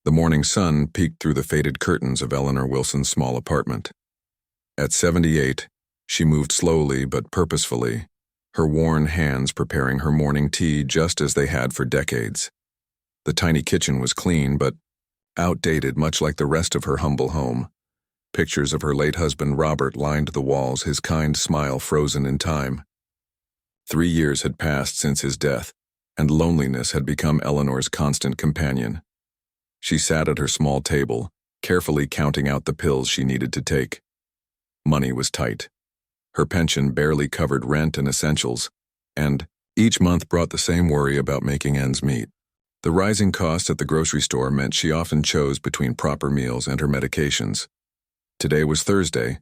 The morning sun peeked through the faded curtains of Eleanor Wilson's small apartment. At 78, she moved slowly but purposefully, her worn hands preparing her morning tea just as they had for decades. The tiny kitchen was clean but outdated, much like the rest of her humble home. Pictures of her late husband Robert lined the walls, his kind smile frozen in time. 3 years had passed since his death, and loneliness had become Eleanor's constant companion. She sat at her small table, carefully counting out the pills she needed to take. Money was tight. Her pension barely covered rent and essentials, and each month brought the same worry about making ends meet. The rising cost at the grocery store meant she often chose between proper meals and her medications. Today was Thursday,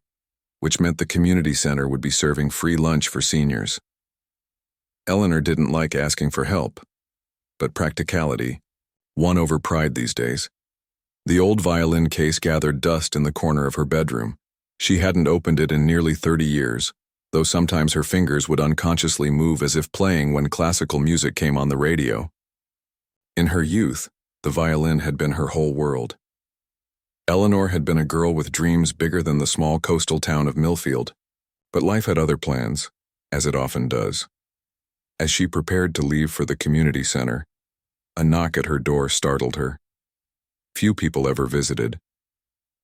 which meant the community center would be serving free lunch for seniors. Eleanor didn't like asking for help, but practicality won over pride these days. The old violin case gathered dust in the corner of her bedroom. She hadn't opened it in nearly 30 years, though sometimes her fingers would unconsciously move as if playing when classical music came on the radio. In her youth, the violin had been her whole world. Eleanor had been a girl with dreams bigger than the small coastal town of Millfield, but life had other plans, as it often does. As she prepared to leave for the community center, a knock at her door startled her. Few people ever visited.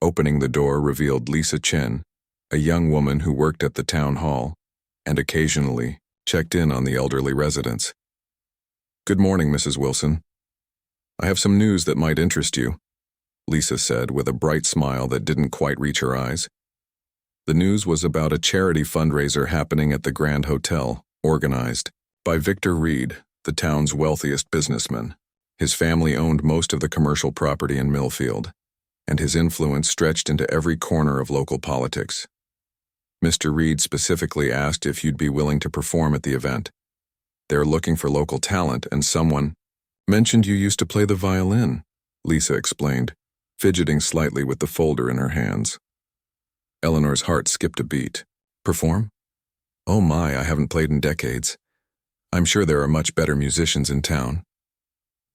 Opening the door revealed Lisa Chen, a young woman who worked at the town hall and occasionally checked in on the elderly residents. "Good morning, Mrs. Wilson. I have some news that might interest you," Lisa said with a bright smile that didn't quite reach her eyes. The news was about a charity fundraiser happening at the Grand Hotel, organized by Victor Reed, the town's wealthiest businessman. His family owned most of the commercial property in Millfield, and his influence stretched into every corner of local politics. Mr. Reed specifically asked if you'd be willing to perform at the event. They're looking for local talent, and someone mentioned you used to play the violin, Lisa explained, fidgeting slightly with the folder in her hands. Eleanor's heart skipped a beat. Perform? Oh my, I haven't played in decades. I'm sure there are much better musicians in town.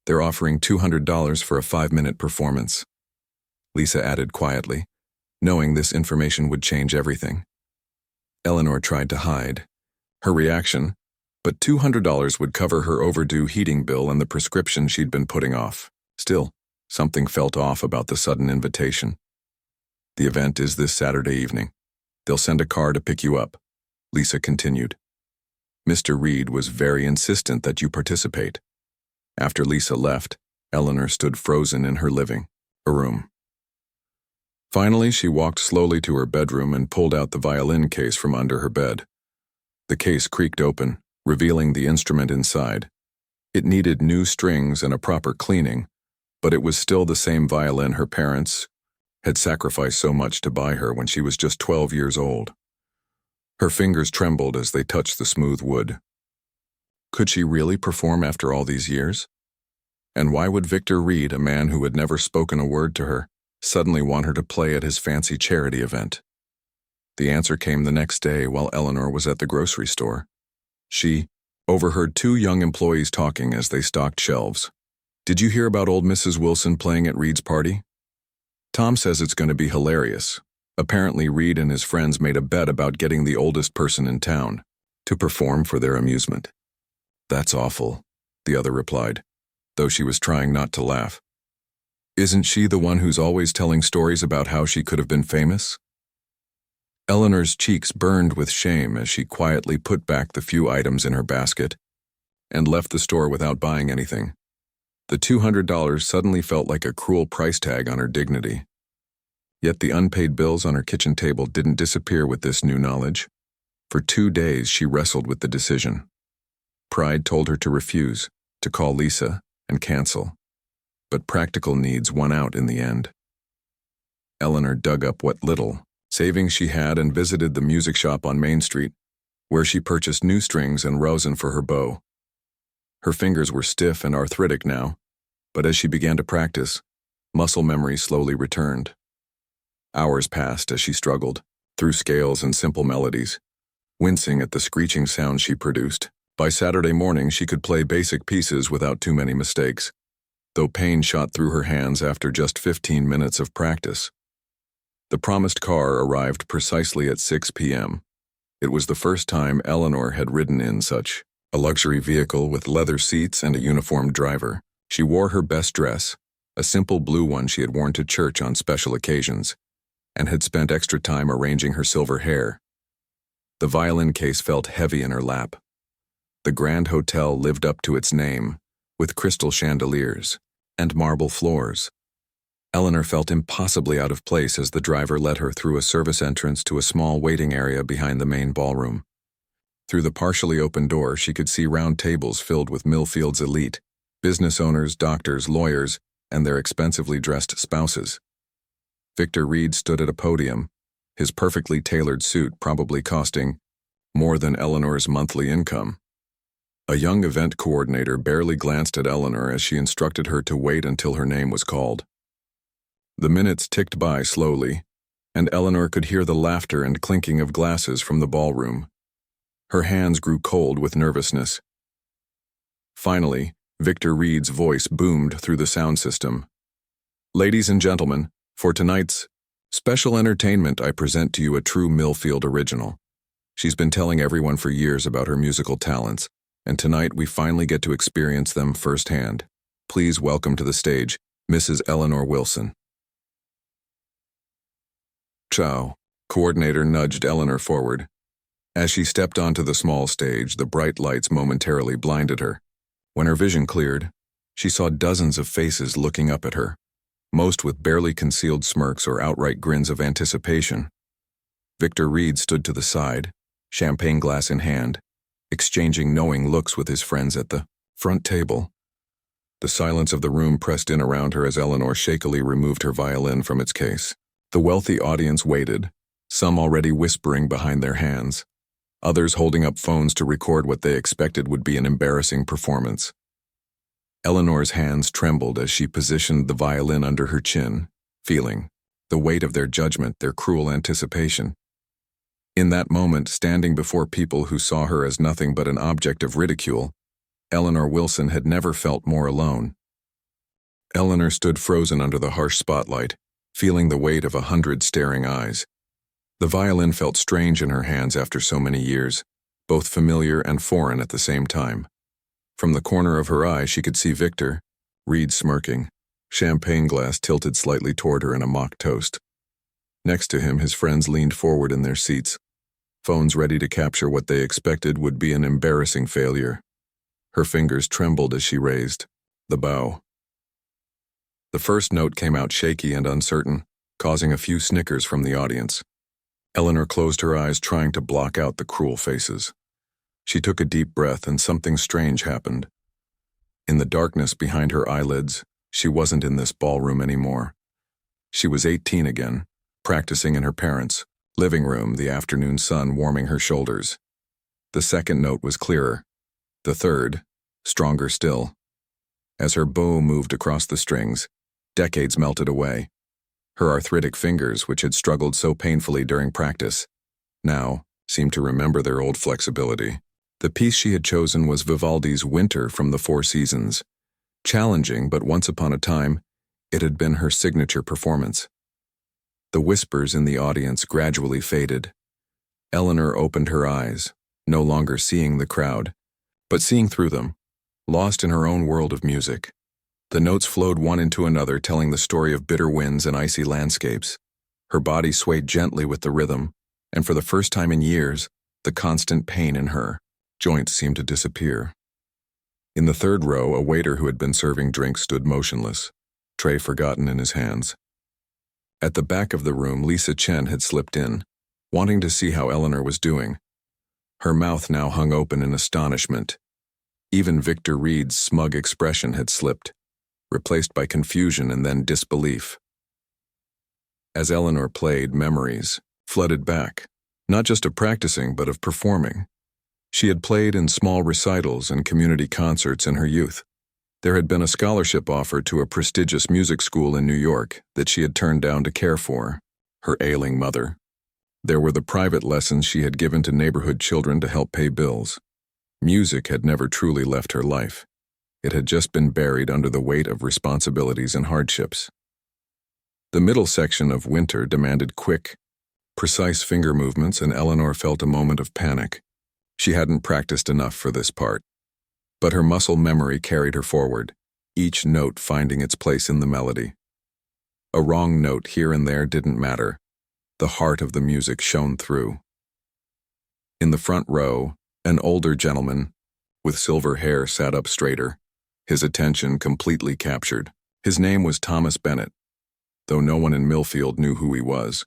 They're offering $200 for a 5-minute performance, Lisa added quietly, knowing this information would change everything. Eleanor tried to hide her reaction, but $200 would cover her overdue heating bill and the prescription she'd been putting off. Still, something felt off about the sudden invitation. The event is this Saturday evening. They'll send a car to pick you up, Lisa continued. Mr. Reed was very insistent that you participate. After Lisa left, Eleanor stood frozen in her living room. Finally, she walked slowly to her bedroom and pulled out the violin case from under her bed. The case creaked open, revealing the instrument inside. It needed new strings and a proper cleaning, but it was still the same violin her parents had sacrificed so much to buy her when she was just 12 years old. Her fingers trembled as they touched the smooth wood. Could she really perform after all these years? And why would Victor Reed, a man who had never spoken a word to her, suddenly want her to play at his fancy charity event? The answer came the next day while Eleanor was at the grocery store. She overheard 2 young employees talking as they stocked shelves. "Did you hear about old Mrs. Wilson playing at Reed's party? Tom says it's going to be hilarious. Apparently Reed and his friends made a bet about getting the oldest person in town to perform for their amusement." "That's awful," the other replied, though she was trying not to laugh. "Isn't she the one who's always telling stories about how she could have been famous?" Eleanor's cheeks burned with shame as she quietly put back the few items in her basket and left the store without buying anything. The $200 suddenly felt like a cruel price tag on her dignity. Yet the unpaid bills on her kitchen table didn't disappear with this new knowledge. For 2 days she wrestled with the decision. Pride told her to refuse, to call Lisa, and cancel. But practical needs won out in the end. Eleanor dug up what little savings she had and visited the music shop on Main Street, where she purchased new strings and rosin for her bow. Her fingers were stiff and arthritic now, but as she began to practice, muscle memory slowly returned. Hours passed as she struggled through scales and simple melodies, wincing at the screeching sounds she produced. By Saturday morning, she could play basic pieces without too many mistakes. though pain shot through her hands after just 15 minutes of practice. The promised car arrived precisely at 6 p.m. It was the first time Eleanor had ridden in such a luxury vehicle with leather seats and a uniformed driver. She wore her best dress, a simple blue one she had worn to church on special occasions, and had spent extra time arranging her silver hair. The violin case felt heavy in her lap. The Grand Hotel lived up to its name, with crystal chandeliers and marble floors. Eleanor felt impossibly out of place as the driver led her through a service entrance to a small waiting area behind the main ballroom. Through the partially open door, she could see round tables filled with Millfield's elite, business owners, doctors, lawyers, and their expensively dressed spouses. Victor Reed stood at a podium, his perfectly tailored suit probably costing more than Eleanor's monthly income. A young event coordinator barely glanced at Eleanor as she instructed her to wait until her name was called. The minutes ticked by slowly, and Eleanor could hear the laughter and clinking of glasses from the ballroom. Her hands grew cold with nervousness. Finally, Victor Reed's voice boomed through the sound system. "Ladies and gentlemen, for tonight's special entertainment, I present to you a true Millfield original. She's been telling everyone for years about her musical talents, and tonight we finally get to experience them firsthand. Please welcome to the stage, Mrs. Eleanor Wilson." "Ciao." Coordinator nudged Eleanor forward. As she stepped onto the small stage, the bright lights momentarily blinded her. When her vision cleared, she saw dozens of faces looking up at her, most with barely concealed smirks or outright grins of anticipation. Victor Reed stood to the side, champagne glass in hand, exchanging knowing looks with his friends at the front table. The silence of the room pressed in around her as Eleanor shakily removed her violin from its case. The wealthy audience waited, some already whispering behind their hands, others holding up phones to record what they expected would be an embarrassing performance. Eleanor's hands trembled as she positioned the violin under her chin, feeling the weight of their judgment, their cruel anticipation. In that moment, standing before people who saw her as nothing but an object of ridicule, Eleanor Wilson had never felt more alone. Eleanor stood frozen under the harsh spotlight, feeling the weight of 100 staring eyes. The violin felt strange in her hands after so many years, both familiar and foreign at the same time. From the corner of her eye, she could see Victor Reed smirking, champagne glass tilted slightly toward her in a mock toast. Next to him, his friends leaned forward in their seats, phones ready to capture what they expected would be an embarrassing failure. Her fingers trembled as she raised the bow. The first note came out shaky and uncertain, causing a few snickers from the audience. Eleanor closed her eyes, trying to block out the cruel faces. She took a deep breath, and something strange happened. In the darkness behind her eyelids, she wasn't in this ballroom anymore. She was 18 again, practicing in her parents' living room, the afternoon sun warming her shoulders. The second note was clearer. The third, stronger still. As her bow moved across the strings, decades melted away. Her arthritic fingers, which had struggled so painfully during practice, now seemed to remember their old flexibility. The piece she had chosen was Vivaldi's Winter from the Four Seasons. Challenging, but once upon a time, it had been her signature performance. The whispers in the audience gradually faded. Eleanor opened her eyes, no longer seeing the crowd, but seeing through them, lost in her own world of music. The notes flowed one into another, telling the story of bitter winds and icy landscapes. Her body swayed gently with the rhythm, and for the first time in years, the constant pain in her joints seemed to disappear. In the third row, a waiter who had been serving drinks stood motionless, tray forgotten in his hands. At the back of the room, Lisa Chen had slipped in, wanting to see how Eleanor was doing. Her mouth now hung open in astonishment. Even Victor Reed's smug expression had slipped, replaced by confusion and then disbelief. As Eleanor played, memories flooded back, not just of practicing, but of performing. She had played in small recitals and community concerts in her youth. There had been a scholarship offered to a prestigious music school in New York that she had turned down to care for her ailing mother. There were the private lessons she had given to neighborhood children to help pay bills. Music had never truly left her life. It had just been buried under the weight of responsibilities and hardships. The middle section of Winter demanded quick, precise finger movements, and Eleanor felt a moment of panic. She hadn't practiced enough for this part. But her muscle memory carried her forward, each note finding its place in the melody. A wrong note here and there didn't matter. The heart of the music shone through. In the front row, an older gentleman with silver hair sat up straighter, his attention completely captured. His name was Thomas Bennett, though no one in Millfield knew who he was.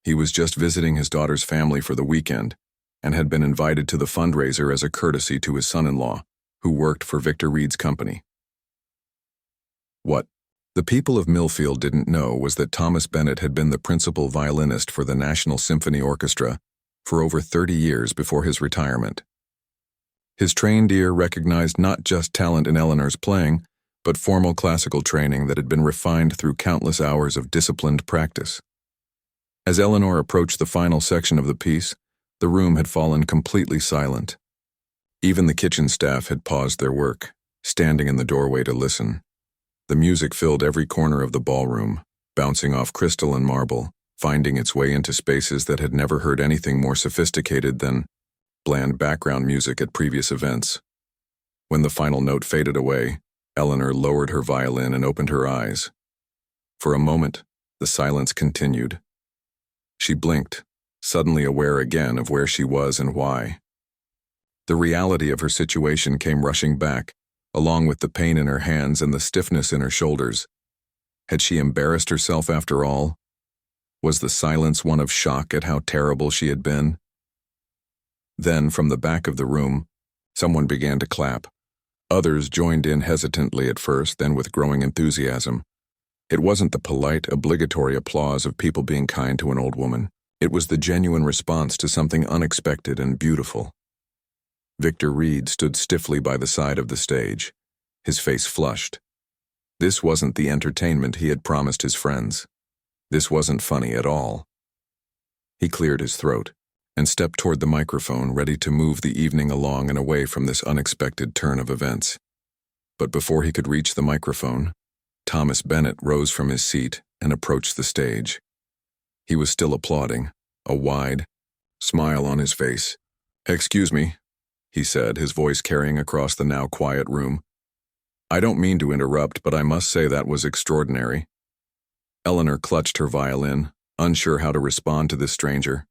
He was just visiting his daughter's family for the weekend and had been invited to the fundraiser as a courtesy to his son-in-law, who worked for Victor Reed's company. What the people of Millfield didn't know was that Thomas Bennett had been the principal violinist for the National Symphony Orchestra for over 30 years before his retirement. His trained ear recognized not just talent in Eleanor's playing, but formal classical training that had been refined through countless hours of disciplined practice. As Eleanor approached the final section of the piece, the room had fallen completely silent. Even the kitchen staff had paused their work, standing in the doorway to listen. The music filled every corner of the ballroom, bouncing off crystal and marble, finding its way into spaces that had never heard anything more sophisticated than bland background music at previous events. When the final note faded away, Eleanor lowered her violin and opened her eyes. For a moment, the silence continued. She blinked, suddenly aware again of where she was and why. The reality of her situation came rushing back, along with the pain in her hands and the stiffness in her shoulders. Had she embarrassed herself after all? Was the silence one of shock at how terrible she had been? Then, from the back of the room, someone began to clap. Others joined in hesitantly at first, then with growing enthusiasm. It wasn't the polite, obligatory applause of people being kind to an old woman. It was the genuine response to something unexpected and beautiful. Victor Reed stood stiffly by the side of the stage, his face flushed. This wasn't the entertainment he had promised his friends. This wasn't funny at all. He cleared his throat and stepped toward the microphone, ready to move the evening along and away from this unexpected turn of events. But before he could reach the microphone, Thomas Bennett rose from his seat and approached the stage. He was still applauding, a wide smile on his face. "Excuse me," he said, his voice carrying across the now quiet room. "I don't mean to interrupt, but I must say that was extraordinary." Eleanor clutched her violin, unsure how to respond to this stranger.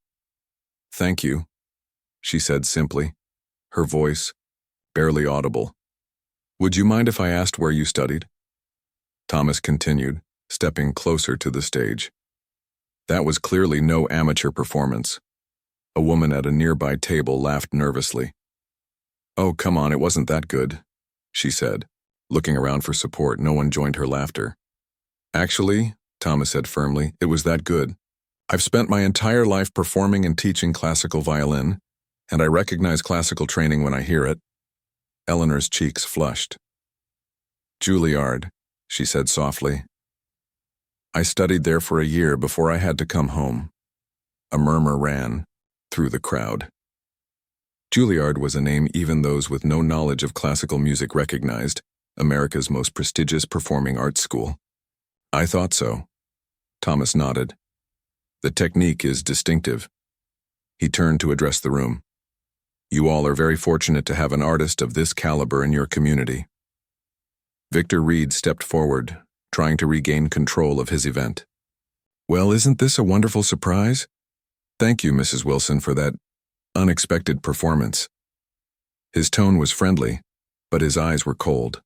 "Thank you," she said simply, her voice barely audible. "Would you mind if I asked where you studied?" Thomas continued, stepping closer to the stage. That was clearly no amateur performance. A woman at a nearby table laughed nervously. "Oh, come on, it wasn't that good," she said. Looking around for support, no one joined her laughter. "Actually," Thomas said firmly, "it was that good. I've spent my entire life performing and teaching classical violin, and I recognize classical training when I hear it." Eleanor's cheeks flushed. "Juilliard," she said softly. "I studied there for a year before I had to come home." A murmur ran through the crowd. Juilliard was a name even those with no knowledge of classical music recognized, America's most prestigious performing arts school. "I thought so." Thomas nodded. "The technique is distinctive." He turned to address the room. "You all are very fortunate to have an artist of this caliber in your community." Victor Reed stepped forward, trying to regain control of his event. "Well, isn't this a wonderful surprise? Thank you, Mrs. Wilson, for that unexpected performance." His tone was friendly, but his eyes were cold.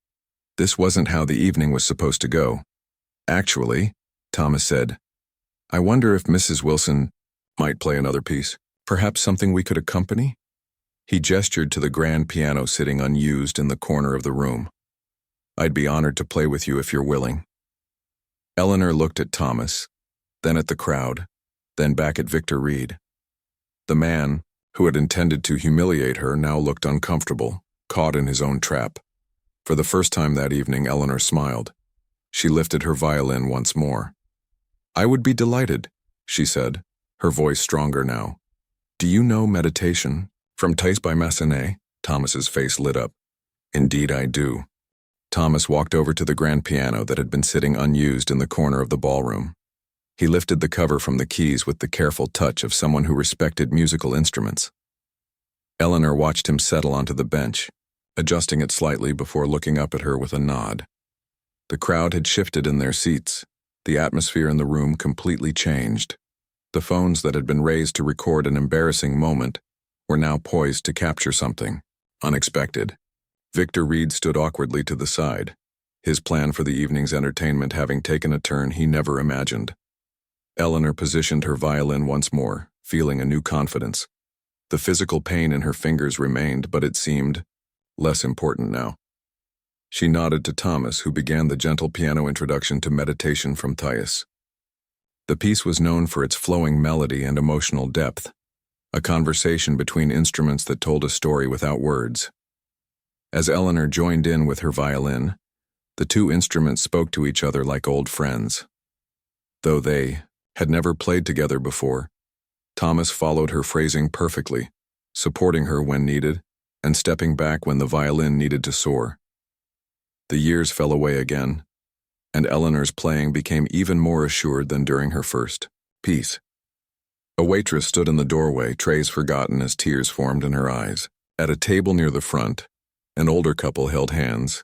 This wasn't how the evening was supposed to go. "Actually," Thomas said, "I wonder if Mrs. Wilson might play another piece. Perhaps something we could accompany?" He gestured to the grand piano sitting unused in the corner of the room. "I'd be honored to play with you if you're willing." Eleanor looked at Thomas, then at the crowd, then back at Victor Reed. The man, who had intended to humiliate her, now looked uncomfortable, caught in his own trap. For the first time that evening, Eleanor smiled. She lifted her violin once more. "I would be delighted," she said, her voice stronger now. "Do you know Meditation from Thais by Massenet?" Thomas's face lit up. "Indeed I do." Thomas walked over to the grand piano that had been sitting unused in the corner of the ballroom. He lifted the cover from the keys with the careful touch of someone who respected musical instruments. Eleanor watched him settle onto the bench, adjusting it slightly before looking up at her with a nod. The crowd had shifted in their seats. The atmosphere in the room completely changed. The phones that had been raised to record an embarrassing moment were now poised to capture something unexpected. Victor Reed stood awkwardly to the side, his plan for the evening's entertainment having taken a turn he never imagined. Eleanor positioned her violin once more, feeling a new confidence. The physical pain in her fingers remained, but it seemed less important now. She nodded to Thomas, who began the gentle piano introduction to Meditation from Thais. The piece was known for its flowing melody and emotional depth, a conversation between instruments that told a story without words. As Eleanor joined in with her violin, the two instruments spoke to each other like old friends. Though they had never played together before, Thomas followed her phrasing perfectly, supporting her when needed and stepping back when the violin needed to soar. The years fell away again, and Eleanor's playing became even more assured than during her first piece. A waitress stood in the doorway, trays forgotten as tears formed in her eyes. At a table near the front, an older couple held hands,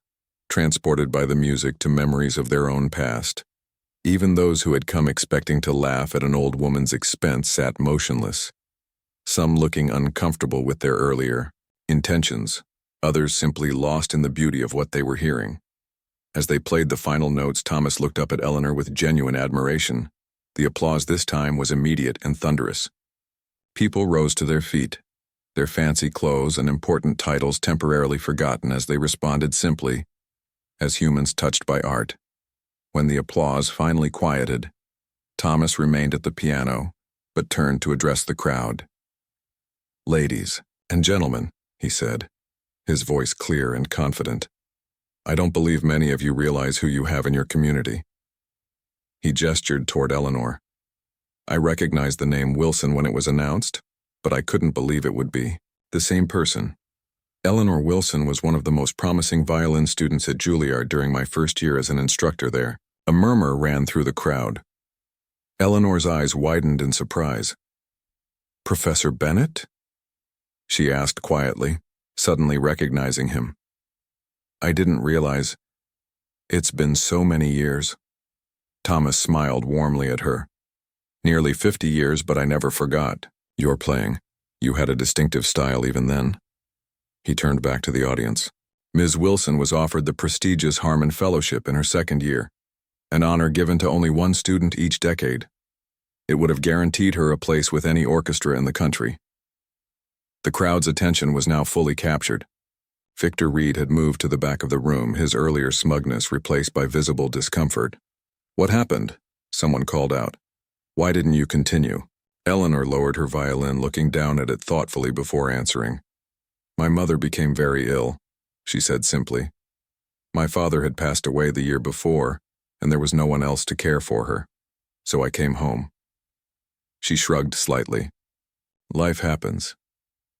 transported by the music to memories of their own past. Even those who had come expecting to laugh at an old woman's expense sat motionless, some looking uncomfortable with their earlier intentions, others simply lost in the beauty of what they were hearing. As they played the final notes, Thomas looked up at Eleanor with genuine admiration. The applause this time was immediate and thunderous. People rose to their feet, their fancy clothes and important titles temporarily forgotten as they responded simply, as humans touched by art. When the applause finally quieted, Thomas remained at the piano, but turned to address the crowd. "Ladies and gentlemen," he said, his voice clear and confident, "I don't believe many of you realize who you have in your community." He gestured toward Eleanor. "I recognized the name Wilson when it was announced, but I couldn't believe it would be the same person. Eleanor Wilson was one of the most promising violin students at Juilliard during my first year as an instructor there." A murmur ran through the crowd. Eleanor's eyes widened in surprise. "Professor Bennett?" she asked quietly, suddenly recognizing him. "I didn't realize. It's been so many years." Thomas smiled warmly at her. "Nearly 50 years, but I never forgot. Your playing. You had a distinctive style even then." He turned back to the audience. Ms. Wilson was offered the prestigious Harmon Fellowship in her second year, an honor given to only one student each decade. It would have guaranteed her a place with any orchestra in the country. The crowd's attention was now fully captured. Victor Reed had moved to the back of the room, his earlier smugness replaced by visible discomfort. "What happened?" someone called out. "Why didn't you continue?" Eleanor lowered her violin, looking down at it thoughtfully before answering. "My mother became very ill," she said simply. "My father had passed away the year before, and there was no one else to care for her, so I came home." She shrugged slightly. "Life happens.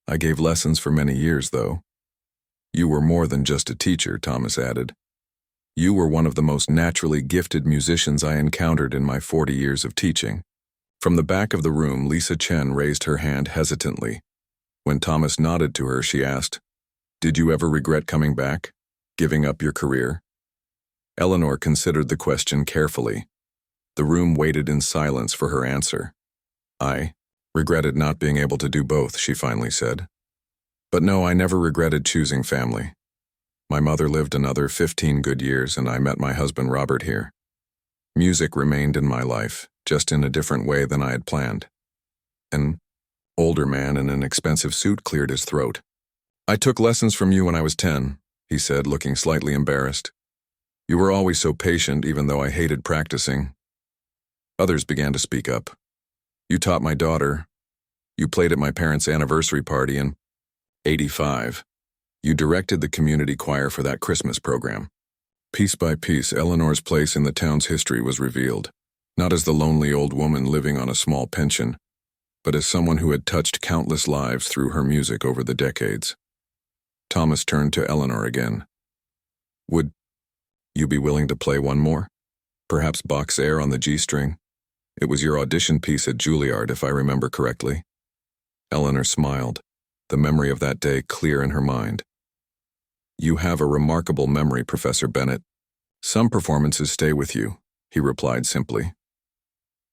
I gave lessons for many years, though." "You were more than just a teacher," Thomas added. "You were one of the most naturally gifted musicians I encountered in my 40 years of teaching." From the back of the room, Lisa Chen raised her hand hesitantly. When Thomas nodded to her, she asked, "Did you ever regret coming back, giving up your career?" Eleanor considered the question carefully. The room waited in silence for her answer. "I regretted not being able to do both," she finally said. "But no, I never regretted choosing family. My mother lived another 15 good years, and I met my husband Robert here. Music remained in my life, just in a different way than I had planned." An older man in an expensive suit cleared his throat. "I took lessons from you when I was 10, he said, looking slightly embarrassed. "You were always so patient, even though I hated practicing." Others began to speak up. "You taught my daughter. You played at my parents' anniversary party in '85. You directed the community choir for that Christmas program." Piece by piece, Eleanor's place in the town's history was revealed, not as the lonely old woman living on a small pension, but as someone who had touched countless lives through her music over the decades. Thomas turned to Eleanor again. Would You be willing to play one more? Perhaps Bach's Air on the G-string? It was your audition piece at Juilliard, if I remember correctly. Eleanor smiled, the memory of that day clear in her mind. You have a remarkable memory, Professor Bennett. Some performances stay with you, he replied simply.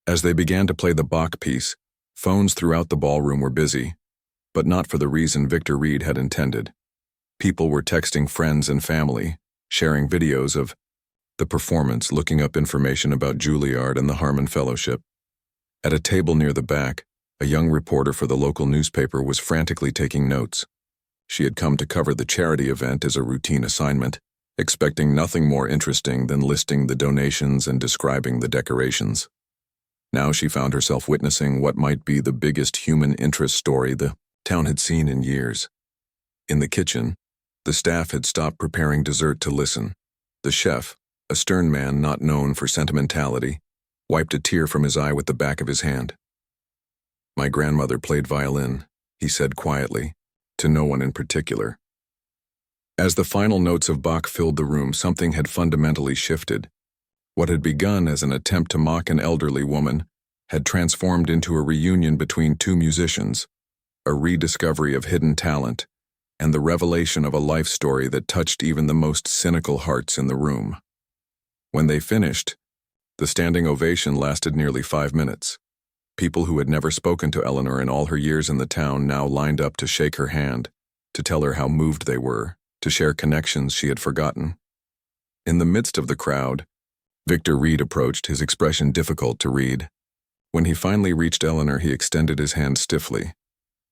As they began to play the Bach piece, phones throughout the ballroom were busy, but not for the reason Victor Reed had intended. People were texting friends and family, sharing videos of the performance, looking up information about Juilliard and the Harmon Fellowship. At a table near the back, a young reporter for the local newspaper was frantically taking notes. She had come to cover the charity event as a routine assignment, expecting nothing more interesting than listing the donations and describing the decorations. Now she found herself witnessing what might be the biggest human interest story the town had seen in years. In the kitchen, the staff had stopped preparing dessert to listen. The chef, a stern man not known for sentimentality, wiped a tear from his eye with the back of his hand. My grandmother played violin, he said quietly, to no one in particular. As the final notes of Bach filled the room, something had fundamentally shifted. What had begun as an attempt to mock an elderly woman had transformed into a reunion between two musicians, a rediscovery of hidden talent, and the revelation of a life story that touched even the most cynical hearts in the room. When they finished, the standing ovation lasted nearly 5 minutes. People who had never spoken to Eleanor in all her years in the town now lined up to shake her hand, to tell her how moved they were, to share connections she had forgotten. In the midst of the crowd, Victor Reed approached, his expression difficult to read. When he finally reached Eleanor, he extended his hand stiffly.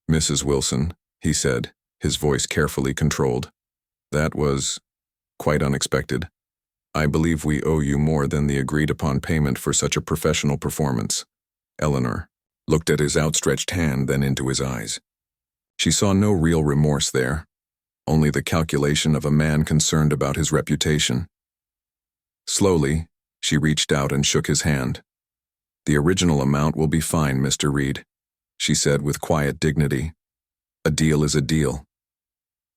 "Mrs. Wilson," he said, his voice carefully controlled. "That was quite unexpected. I believe we owe you more than the agreed-upon payment for such a professional performance." Eleanor looked at his outstretched hand, then into his eyes. She saw no real remorse there, only the calculation of a man concerned about his reputation. Slowly, she reached out and shook his hand. "The original amount will be fine, Mr. Reed," she said with quiet dignity. "A deal is a deal."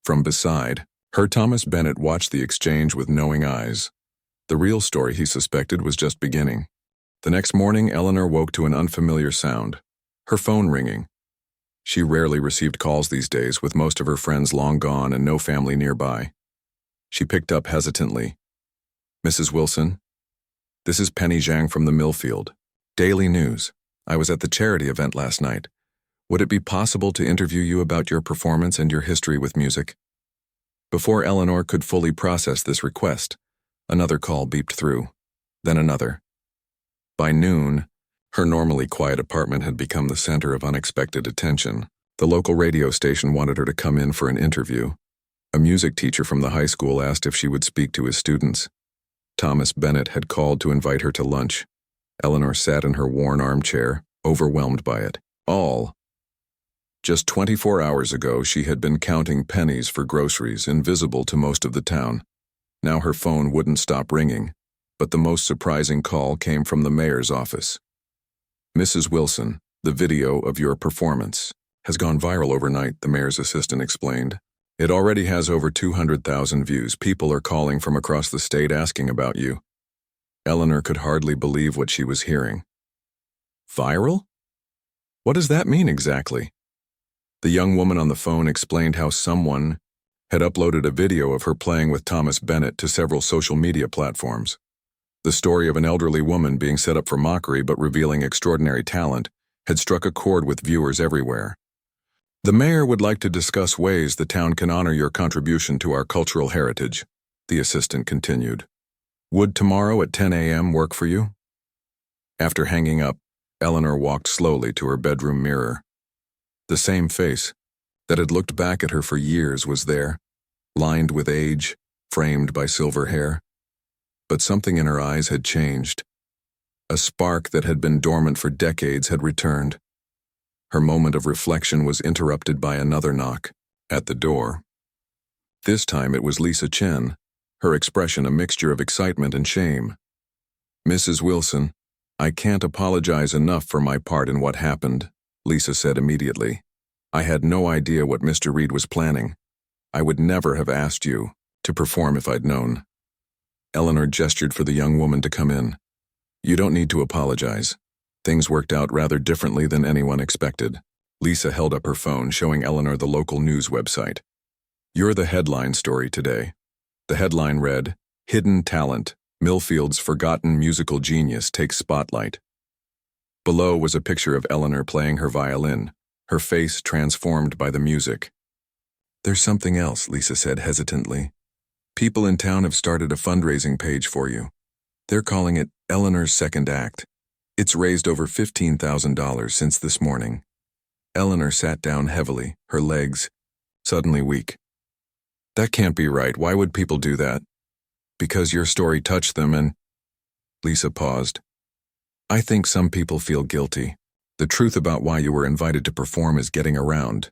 From beside her, Thomas Bennett watched the exchange with knowing eyes. The real story, he suspected, was just beginning. The next morning, Eleanor woke to an unfamiliar sound, her phone ringing. She rarely received calls these days, with most of her friends long gone and no family nearby. She picked up hesitantly. "Mrs. Wilson? This is Penny Zhang from the Millfield. Daily News. I was at the charity event last night. Would it be possible to interview you about your performance and your history with music?" Before Eleanor could fully process this request, another call beeped through, then another. By noon, her normally quiet apartment had become the center of unexpected attention. The local radio station wanted her to come in for an interview. A music teacher from the high school asked if she would speak to his students. Thomas Bennett had called to invite her to lunch. Eleanor sat in her worn armchair, overwhelmed by it. Just 24 hours ago, she had been counting pennies for groceries, invisible to most of the town. Now her phone wouldn't stop ringing, but the most surprising call came from the mayor's office. "Mrs. Wilson, the video of your performance has gone viral overnight," the mayor's assistant explained. "It already has over 200,000 views. People are calling from across the state asking about you." Eleanor could hardly believe what she was hearing. Viral? What does that mean exactly? The young woman on the phone explained how someone had uploaded a video of her playing with Thomas Bennett to several social media platforms. The story of an elderly woman being set up for mockery but revealing extraordinary talent had struck a chord with viewers everywhere. "The mayor would like to discuss ways the town can honor your contribution to our cultural heritage," the assistant continued. "Would tomorrow at 10 a.m. work for you?" After hanging up, Eleanor walked slowly to her bedroom mirror. The same face that had looked back at her for years was there, lined with age, framed by silver hair. But something in her eyes had changed. A spark that had been dormant for decades had returned. Her moment of reflection was interrupted by another knock at the door. This time it was Lisa Chen, her expression a mixture of excitement and shame. "Mrs. Wilson, I can't apologize enough for my part in what happened," Lisa said immediately. "I had no idea what Mr. Reed was planning. I would never have asked you to perform if I'd known." Eleanor gestured for the young woman to come in. You don't need to apologize. Things worked out rather differently than anyone expected. Lisa held up her phone, showing Eleanor the local news website. You're the headline story today. The headline read, Hidden Talent, Millfield's Forgotten Musical Genius Takes Spotlight. Below was a picture of Eleanor playing her violin, her face transformed by the music. There's something else, Lisa said hesitantly. People in town have started a fundraising page for you. They're calling it Eleanor's Second Act. It's raised over $15,000 since this morning. Eleanor sat down heavily, her legs suddenly weak. That can't be right. Why would people do that? Because your story touched them and... Lisa paused. I think some people feel guilty. The truth about why you were invited to perform is getting around.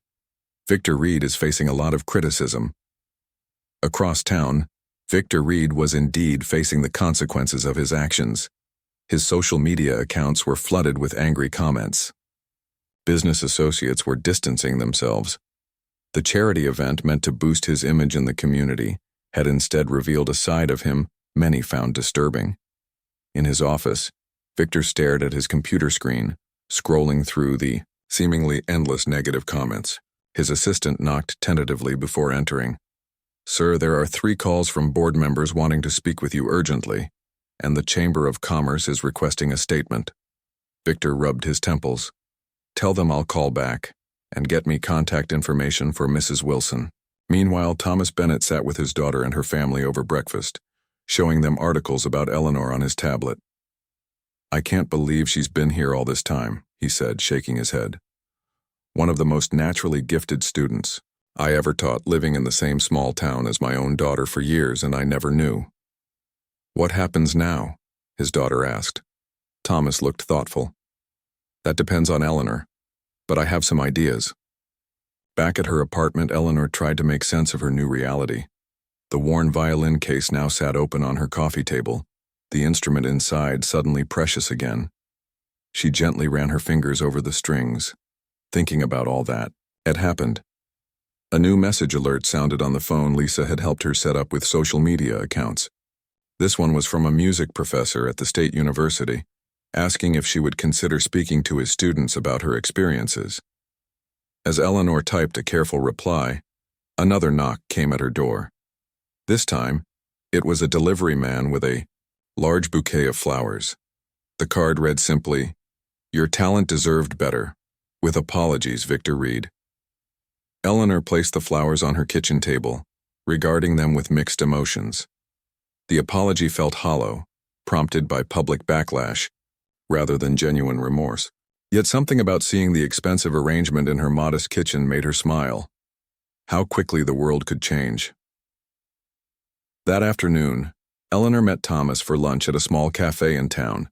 Victor Reed is facing a lot of criticism. Across town, Victor Reed was indeed facing the consequences of his actions. His social media accounts were flooded with angry comments. Business associates were distancing themselves. The charity event meant to boost his image in the community had instead revealed a side of him many found disturbing. In his office, Victor stared at his computer screen, scrolling through the seemingly endless negative comments. His assistant knocked tentatively before entering. Sir, there are 3 calls from board members wanting to speak with you urgently, and the Chamber of Commerce is requesting a statement. Victor rubbed his temples. Tell them I'll call back, and get me contact information for Mrs. Wilson. Meanwhile, Thomas Bennett sat with his daughter and her family over breakfast, showing them articles about Eleanor on his tablet. I can't believe she's been here all this time, he said, shaking his head. One of the most naturally gifted students I ever taught, living in the same small town as my own daughter for years, and I never knew. What happens now? His daughter asked. Thomas looked thoughtful. That depends on Eleanor, but I have some ideas. Back at her apartment, Eleanor tried to make sense of her new reality. The worn violin case now sat open on her coffee table, the instrument inside suddenly precious again. She gently ran her fingers over the strings, thinking about all that had happened. A new message alert sounded on the phone Lisa had helped her set up with social media accounts. This one was from a music professor at the state university, asking if she would consider speaking to his students about her experiences. As Eleanor typed a careful reply, another knock came at her door. This time, it was a delivery man with a large bouquet of flowers. The card read simply, Your talent deserved better. With apologies, Victor Reed. Eleanor placed the flowers on her kitchen table, regarding them with mixed emotions. The apology felt hollow, prompted by public backlash, rather than genuine remorse. Yet something about seeing the expensive arrangement in her modest kitchen made her smile. How quickly the world could change. That afternoon, Eleanor met Thomas for lunch at a small cafe in town.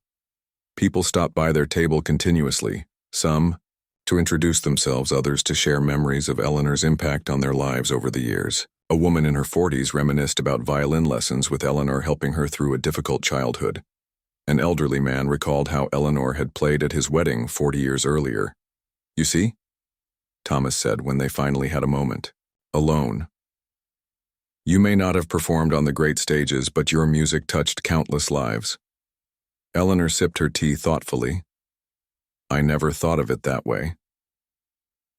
People stopped by their table continuously, some to introduce themselves, others to share memories of Eleanor's impact on their lives over the years. A woman in her 40s reminisced about violin lessons with Eleanor helping her through a difficult childhood. An elderly man recalled how Eleanor had played at his wedding 40 years earlier. You see? Thomas said when they finally had a moment. Alone. You may not have performed on the great stages, but your music touched countless lives. Eleanor sipped her tea thoughtfully. I never thought of it that way.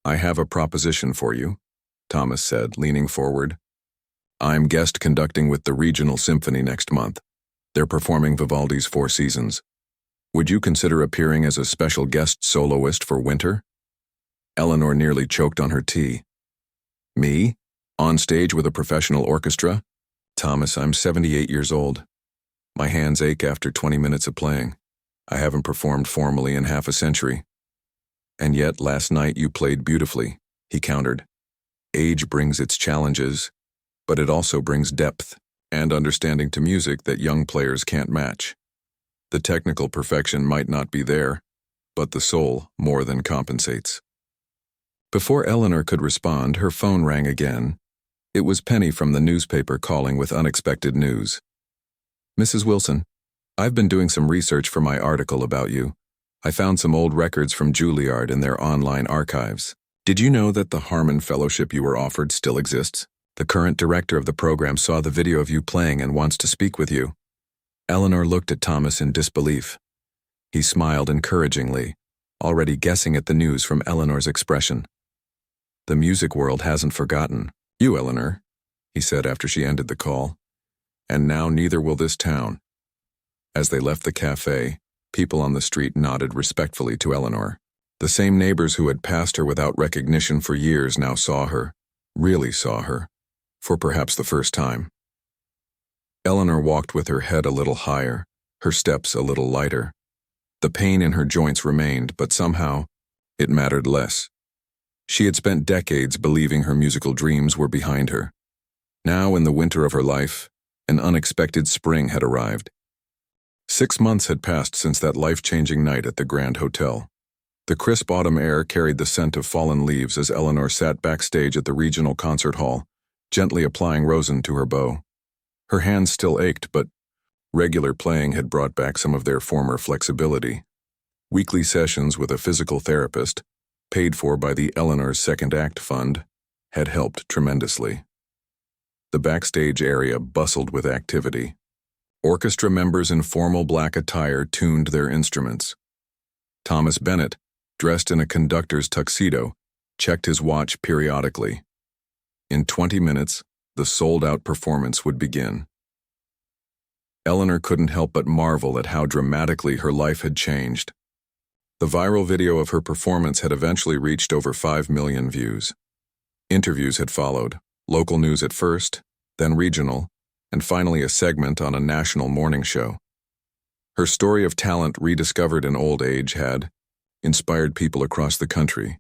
I have a proposition for you, Thomas said, leaning forward. I'm guest conducting with the Regional Symphony next month. They're performing Vivaldi's Four Seasons. Would you consider appearing as a special guest soloist for winter? Eleanor nearly choked on her tea. Me? On stage with a professional orchestra? Thomas, I'm 78 years old. My hands ache after 20 minutes of playing. I haven't performed formally in half a century. And yet, last night you played beautifully, he countered. Age brings its challenges, but it also brings depth and understanding to music that young players can't match. The technical perfection might not be there, but the soul more than compensates. Before Eleanor could respond, her phone rang again. It was Penny from the newspaper calling with unexpected news. Mrs. Wilson, I've been doing some research for my article about you. I found some old records from Juilliard in their online archives. Did you know that the Harmon Fellowship you were offered still exists? The current director of the program saw the video of you playing and wants to speak with you. Eleanor looked at Thomas in disbelief. He smiled encouragingly, already guessing at the news from Eleanor's expression. The music world hasn't forgotten you, Eleanor, he said after she ended the call. And now neither will this town. As they left the cafe, people on the street nodded respectfully to Eleanor. The same neighbors who had passed her without recognition for years now saw her, really saw her, for perhaps the first time. Eleanor walked with her head a little higher, her steps a little lighter. The pain in her joints remained, but somehow, it mattered less. She had spent decades believing her musical dreams were behind her. Now, in the winter of her life, an unexpected spring had arrived. 6 months had passed since that life-changing night at the Grand Hotel. The crisp autumn air carried the scent of fallen leaves as Eleanor sat backstage at the regional concert hall, gently applying rosin to her bow. Her hands still ached, but regular playing had brought back some of their former flexibility. Weekly sessions with a physical therapist, paid for by the Eleanor's Second Act Fund, had helped tremendously. The backstage area bustled with activity. Orchestra members in formal black attire tuned their instruments. Thomas Bennett, dressed in a conductor's tuxedo, checked his watch periodically. In 20 minutes, the sold-out performance would begin. Eleanor couldn't help but marvel at how dramatically her life had changed. The viral video of her performance had eventually reached over 5 million views. Interviews had followed, local news at first, then regional, and finally a segment on a national morning show. Her story of talent rediscovered in old age had inspired people across the country,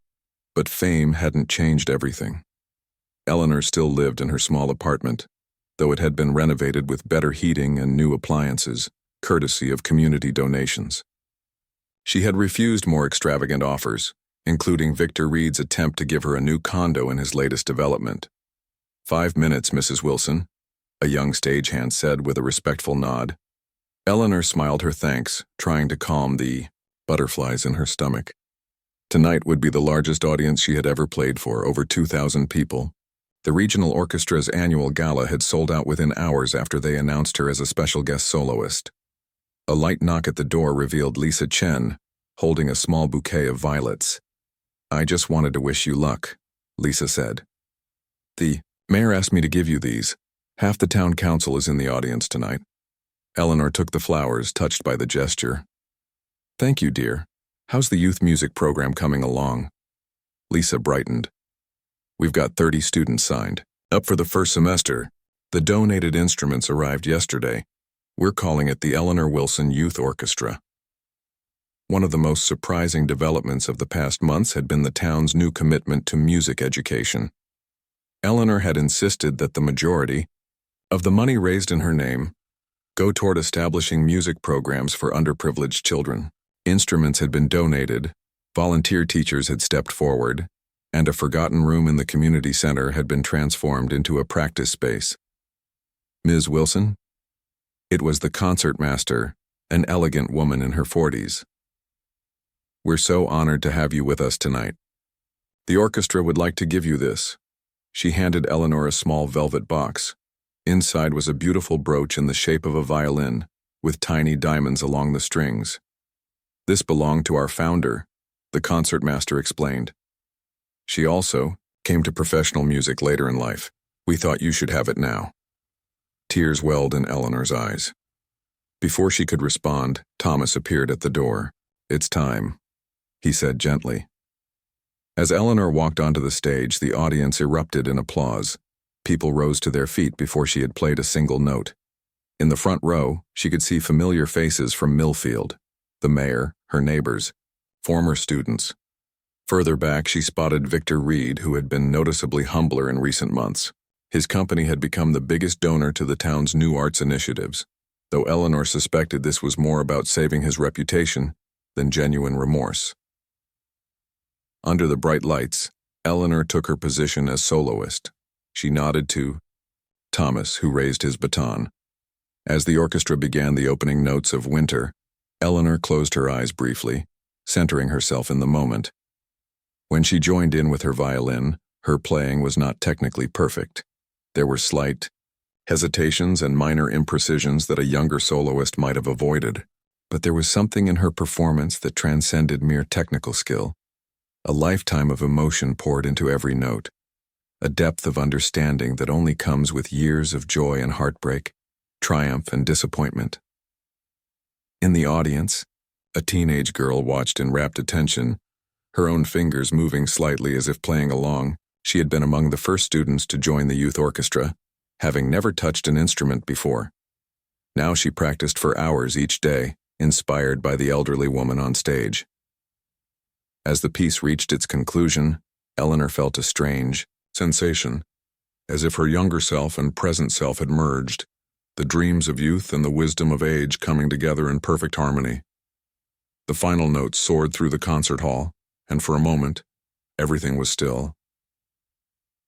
but fame hadn't changed everything. Eleanor still lived in her small apartment, though it had been renovated with better heating and new appliances, courtesy of community donations. She had refused more extravagant offers, including Victor Reed's attempt to give her a new condo in his latest development. 5 minutes, Mrs. Wilson, a young stagehand said with a respectful nod. Eleanor smiled her thanks, trying to calm the butterflies in her stomach. Tonight would be the largest audience she had ever played for, over 2,000 people. The regional orchestra's annual gala had sold out within hours after they announced her as a special guest soloist. A light knock at the door revealed Lisa Chen, holding a small bouquet of violets. "I just wanted to wish you luck," Lisa said. "The mayor asked me to give you these. Half the town council is in the audience tonight." Eleanor took the flowers, touched by the gesture. "Thank you, dear. How's the youth music program coming along?" Lisa brightened. "We've got 30 students signed, up for the first semester. The donated instruments arrived yesterday. We're calling it the Eleanor Wilson Youth Orchestra." One of the most surprising developments of the past months had been the town's new commitment to music education. Eleanor had insisted that the majority of the money raised in her name go toward establishing music programs for underprivileged children. Instruments had been donated, volunteer teachers had stepped forward, and a forgotten room in the community center had been transformed into a practice space. "Ms. Wilson?" It was the concertmaster, an elegant woman in her 40s. "We're so honored to have you with us tonight. The orchestra would like to give you this." She handed Eleanor a small velvet box. Inside was a beautiful brooch in the shape of a violin, with tiny diamonds along the strings. "This belonged to our founder," the concertmaster explained. "She also came to professional music later in life. We thought you should have it now." Tears welled in Eleanor's eyes. Before she could respond, Thomas appeared at the door. "It's time," he said gently. As Eleanor walked onto the stage, the audience erupted in applause. People rose to their feet before she had played a single note. In the front row, she could see familiar faces from Millfield, the mayor, her neighbors, former students. Further back, she spotted Victor Reed, who had been noticeably humbler in recent months. His company had become the biggest donor to the town's new arts initiatives, though Eleanor suspected this was more about saving his reputation than genuine remorse. Under the bright lights, Eleanor took her position as soloist. She nodded to Thomas, who raised his baton. As the orchestra began the opening notes of Winter, Eleanor closed her eyes briefly, centering herself in the moment. When she joined in with her violin, her playing was not technically perfect. There were slight hesitations and minor imprecisions that a younger soloist might have avoided. But there was something in her performance that transcended mere technical skill. A lifetime of emotion poured into every note, a depth of understanding that only comes with years of joy and heartbreak, triumph and disappointment. In the audience, a teenage girl watched in rapt attention, her own fingers moving slightly as if playing along. She had been among the first students to join the youth orchestra, having never touched an instrument before. Now she practiced for hours each day, inspired by the elderly woman on stage. As the piece reached its conclusion, Eleanor felt a strange sensation, as if her younger self and present self had merged, the dreams of youth and the wisdom of age coming together in perfect harmony. The final notes soared through the concert hall, and for a moment, everything was still.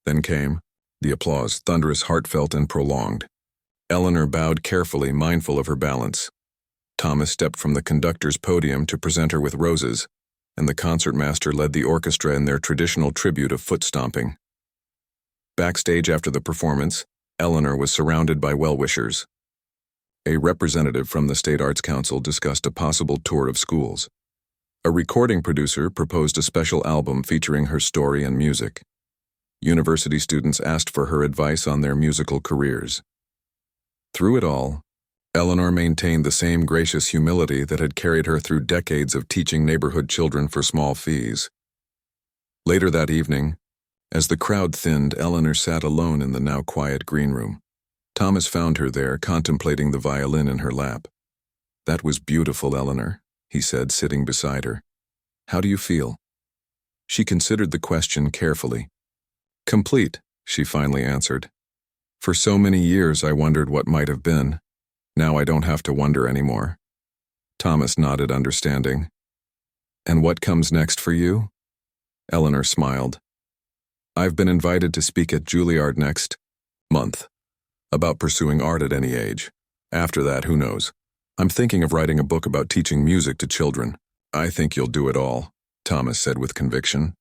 Then came the applause, thunderous, heartfelt, and prolonged. Eleanor bowed carefully, mindful of her balance. Thomas stepped from the conductor's podium to present her with roses, and the concertmaster led the orchestra in their traditional tribute of foot stomping. Backstage after the performance, Eleanor was surrounded by well-wishers. A representative from the State Arts Council discussed a possible tour of schools. A recording producer proposed a special album featuring her story and music. University students asked for her advice on their musical careers. Through it all, Eleanor maintained the same gracious humility that had carried her through decades of teaching neighborhood children for small fees. Later that evening, as the crowd thinned, Eleanor sat alone in the now quiet green room. Thomas found her there, contemplating the violin in her lap. "That was beautiful, Eleanor," he said, sitting beside her. "How do you feel?" She considered the question carefully. "Complete," she finally answered. "For so many years I wondered what might have been. Now I don't have to wonder anymore." Thomas nodded, understanding. "And what comes next for you?" Eleanor smiled. "I've been invited to speak at Juilliard next month, about pursuing art at any age. After that, who knows? I'm thinking of writing a book about teaching music to children." "I think you'll do it all," Thomas said with conviction.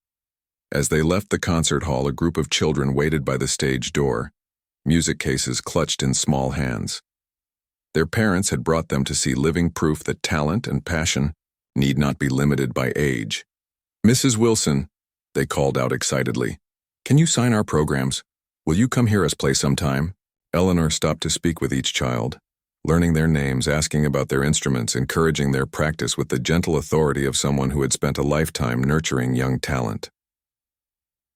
As they left the concert hall, a group of children waited by the stage door, music cases clutched in small hands. Their parents had brought them to see living proof that talent and passion need not be limited by age. "Mrs. Wilson," they called out excitedly, "can you sign our programs? Will you come hear us play sometime?" Eleanor stopped to speak with each child, learning their names, asking about their instruments, encouraging their practice with the gentle authority of someone who had spent a lifetime nurturing young talent.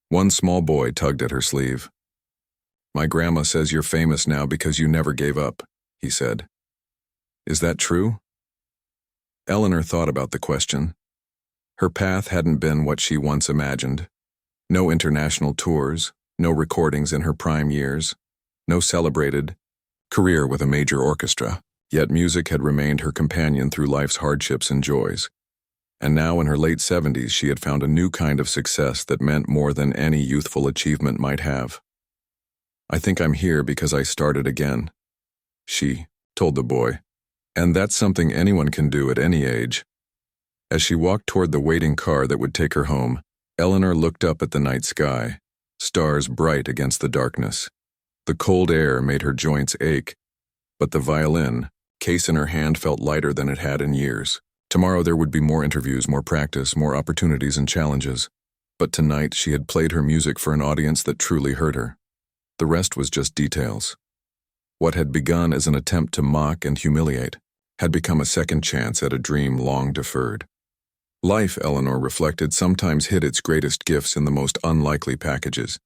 One small boy tugged at her sleeve. "My grandma says you're famous now because you never gave up," he said. "Is that true?" Eleanor thought about the question. Her path hadn't been what she once imagined. No international tours, no recordings in her prime years, no celebrated career with a major orchestra. Yet music had remained her companion through life's hardships and joys. And now in her late 70s, she had found a new kind of success that meant more than any youthful achievement might have. "I think I'm here because I started again," she told the boy. "And that's something anyone can do at any age." As she walked toward the waiting car that would take her home, Eleanor looked up at the night sky, stars bright against the darkness. The cold air made her joints ache, but the violin, case in her hand, felt lighter than it had in years. Tomorrow there would be more interviews, more practice, more opportunities and challenges. But tonight she had played her music for an audience that truly heard her. The rest was just details. What had begun as an attempt to mock and humiliate had become a second chance at a dream long deferred. Life, Eleanor reflected, sometimes hid its greatest gifts in the most unlikely packages.